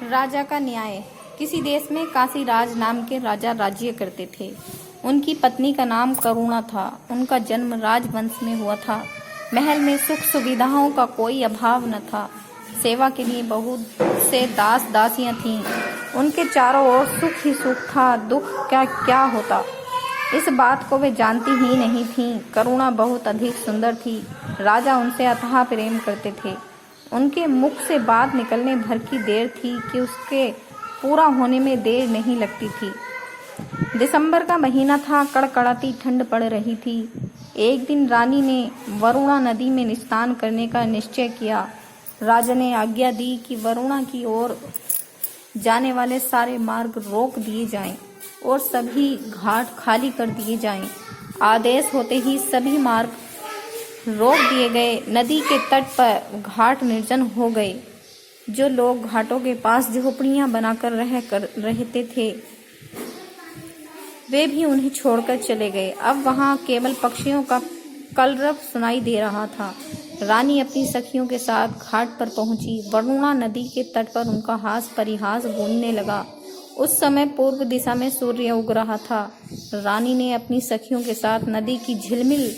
राजा का न्याय। किसी देश में काशीराज नाम के राजा राज्य करते थे। उनकी पत्नी का नाम करुणा था। उनका जन्म राजवंश में हुआ था। महल में सुख सुविधाओं का कोई अभाव न था। सेवा के लिए बहुत से दास दासियां थीं। उनके चारों ओर सुख ही सुख था, दुख क्या क्या होता इस बात को वे जानती ही नहीं थीं। करुणा बहुत अधिक सुंदर थी। राजा उनसे अथाह प्रेम करते थे। उनके मुख से बात निकलने भर की देर थी कि उसके पूरा होने में देर नहीं लगती थी। दिसंबर का महीना था। कड़कड़ाती ठंड पड़ रही थी। एक दिन रानी ने वरुणा नदी में स्नान करने का निश्चय किया। राजा ने आज्ञा दी कि वरुणा की ओर जाने वाले सारे मार्ग रोक दिए जाएं और सभी घाट खाली कर दिए जाएं। आदेश होते ही सभी मार्ग रोक दिए गए। नदी के तट पर घाट निर्जन हो गए। जो लोग घाटों के पास झोपड़ियां बनाकर रहते थे वे भी उन्हें छोड़कर चले गए। अब वहां केवल पक्षियों का कलरव सुनाई दे रहा था। रानी अपनी सखियों के साथ घाट पर पहुंची। वरुणा नदी के तट पर उनका हास परिहास गूंजने लगा। उस समय पूर्व दिशा में सूर्य उग रहा था। रानी ने अपनी सखियों के साथ नदी की झिलमिल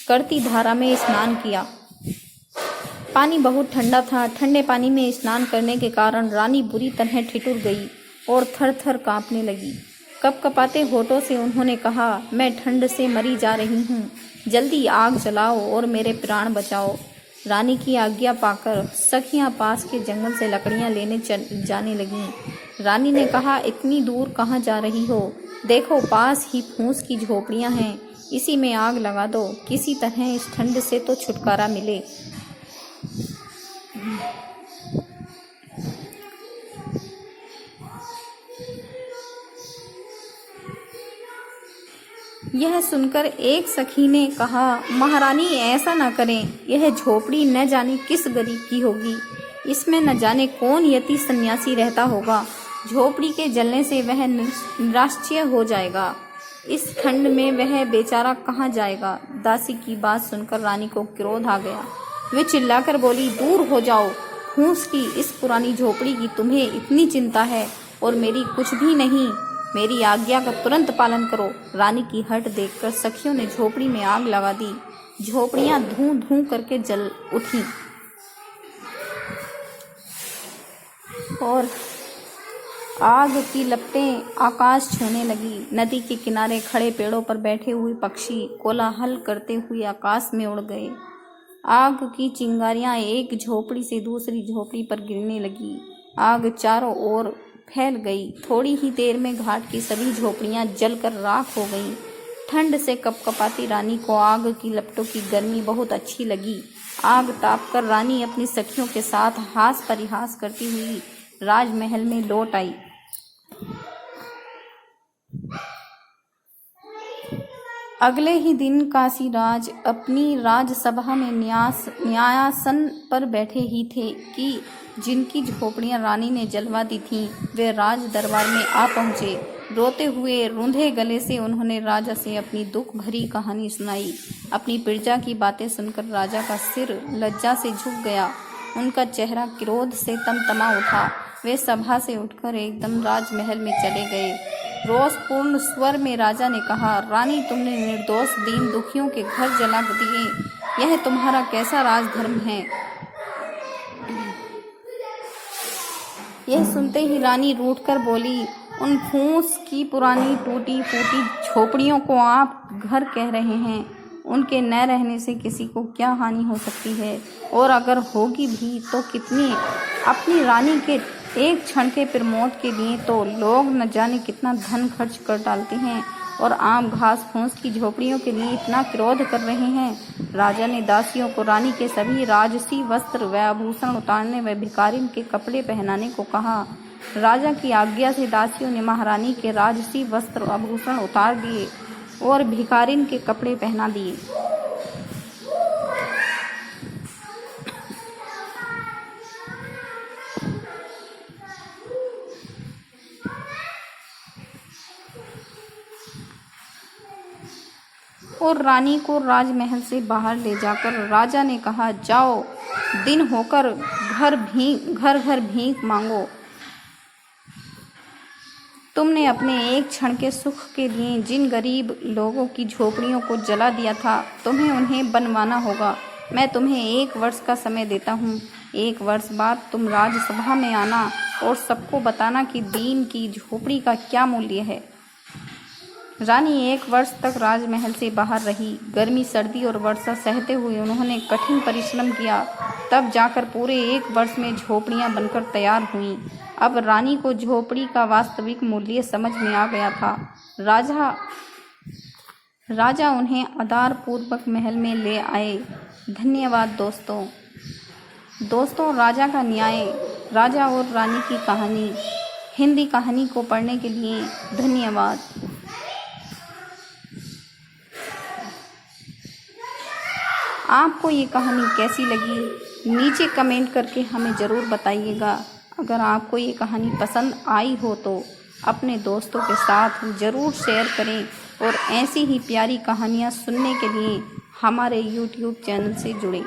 करती धारा में स्नान किया। पानी बहुत ठंडा था। ठंडे पानी में स्नान करने के कारण रानी बुरी तरह ठिठुर गई और थर थर कांपने लगी। कपकपाते होठों से उन्होंने कहा, मैं ठंड से मरी जा रही हूँ। जल्दी आग जलाओ और मेरे प्राण बचाओ। रानी की आज्ञा पाकर सखियां पास के जंगल से लकड़ियां लेने जाने लगीं। रानी ने कहा, इतनी दूर कहाँ जा रही हो? देखो पास ही फूस की झोपड़ियां हैं, इसी में आग लगा दो। किसी तरह इस ठंड से तो छुटकारा मिले। यह सुनकर एक सखी ने कहा, महारानी ऐसा न करें। यह झोपड़ी न जाने किस गरीब की होगी। इसमें न जाने कौन यति सन्यासी रहता होगा। झोपड़ी के जलने से वह निराश्रय हो जाएगा। इस ठंड में वह बेचारा कहाँ जाएगा। दासी की बात सुनकर रानी को क्रोध आ गया। वे चिल्लाकर बोली, दूर हो जाओ। फूस की इस पुरानी झोपड़ी की तुम्हें इतनी चिंता है और मेरी कुछ भी नहीं। मेरी आज्ञा का तुरंत पालन करो। रानी की हट देखकर सखियों ने झोपड़ी में आग लगा दी। झोपड़ियां धूं धूं करके जल उठी और आग की लपटें आकाश छूने लगी। नदी के किनारे खड़े पेड़ों पर बैठे हुए पक्षी कोलाहल करते हुए आकाश में उड़ गए। आग की चिंगारियां एक झोपड़ी से दूसरी झोपड़ी पर गिरने लगी। आग चारों ओर फैल गई। थोड़ी ही देर में घाट की सभी झोपड़ियां जलकर राख हो गईं। ठंड से कपकपाती रानी को आग की लपटों की गर्मी बहुत अच्छी लगी। आग तापकर रानी अपनी सखियों के साथ हास परिहास करती हुई राजमहल में लौट आई। अगले ही दिन काशीराज अपनी राजसभा में न्यायासन पर बैठे ही थे कि जिनकी झोपड़ियां रानी ने जलवा दी थीं वे राज दरबार में आ पहुंचे। रोते हुए रूंधे गले से उन्होंने राजा से अपनी दुख भरी कहानी सुनाई। अपनी प्रजा की बातें सुनकर राजा का सिर लज्जा से झुक गया। उनका चेहरा क्रोध से तमतमा उठा। वे सभा से उठकर एकदम राजमहल में चले गए। रोषपूर्ण स्वर में राजा ने कहा, रानी तुमने निर्दोष दीन दुखियों के घर जला दिए। यह तुम्हारा कैसा राजधर्म है? यह सुनते ही रानी रूठकर बोली, उन फूस की पुरानी टूटी फूटी झोपड़ियों को आप घर कह रहे हैं। उनके न रहने से किसी को क्या हानि हो सकती है, और अगर होगी भी तो कितनी। अपनी रानी के एक क्षण के प्रमोद के लिए तो लोग न जाने कितना धन खर्च कर डालते हैं, और आम घास फूस की झोपड़ियों के लिए इतना क्रोध कर रहे हैं। राजा ने दासियों को रानी के सभी राजसी वस्त्र व आभूषण उतारने व भिखारिन के कपड़े पहनाने को कहा। राजा की आज्ञा से दासियों ने महारानी के राजसी वस्त्र आभूषण उतार दिए और भिखारिन के कपड़े पहना दिए। और रानी को राजमहल से बाहर ले जाकर राजा ने कहा, जाओ दिन होकर घर घर भीख मांगो। तुमने अपने एक क्षण के सुख के लिए जिन गरीब लोगों की झोपड़ियों को जला दिया था, तुम्हें उन्हें बनवाना होगा। मैं तुम्हें 1 वर्ष का समय देता हूँ। 1 वर्ष बाद तुम राजसभा में आना और सबको बताना कि दीन की झोपड़ी का क्या मूल्य है। रानी 1 वर्ष तक राजमहल से बाहर रही। गर्मी, सर्दी और वर्षा सहते हुए उन्होंने कठिन परिश्रम किया। तब जाकर पूरे 1 वर्ष में झोपड़ियां बनकर तैयार हुईं। अब रानी को झोपड़ी का वास्तविक मूल्य समझ में आ गया था। राजा उन्हें आदरपूर्वक महल में ले आए। धन्यवाद दोस्तों, राजा का न्याय, राजा और रानी की कहानी। हिंदी कहानी को पढ़ने के लिए धन्यवाद। आपको ये कहानी कैसी लगी नीचे कमेंट करके हमें ज़रूर बताइएगा। अगर आपको ये कहानी पसंद आई हो तो अपने दोस्तों के साथ ज़रूर शेयर करें और ऐसी ही प्यारी कहानियाँ सुनने के लिए हमारे YouTube चैनल से जुड़ें।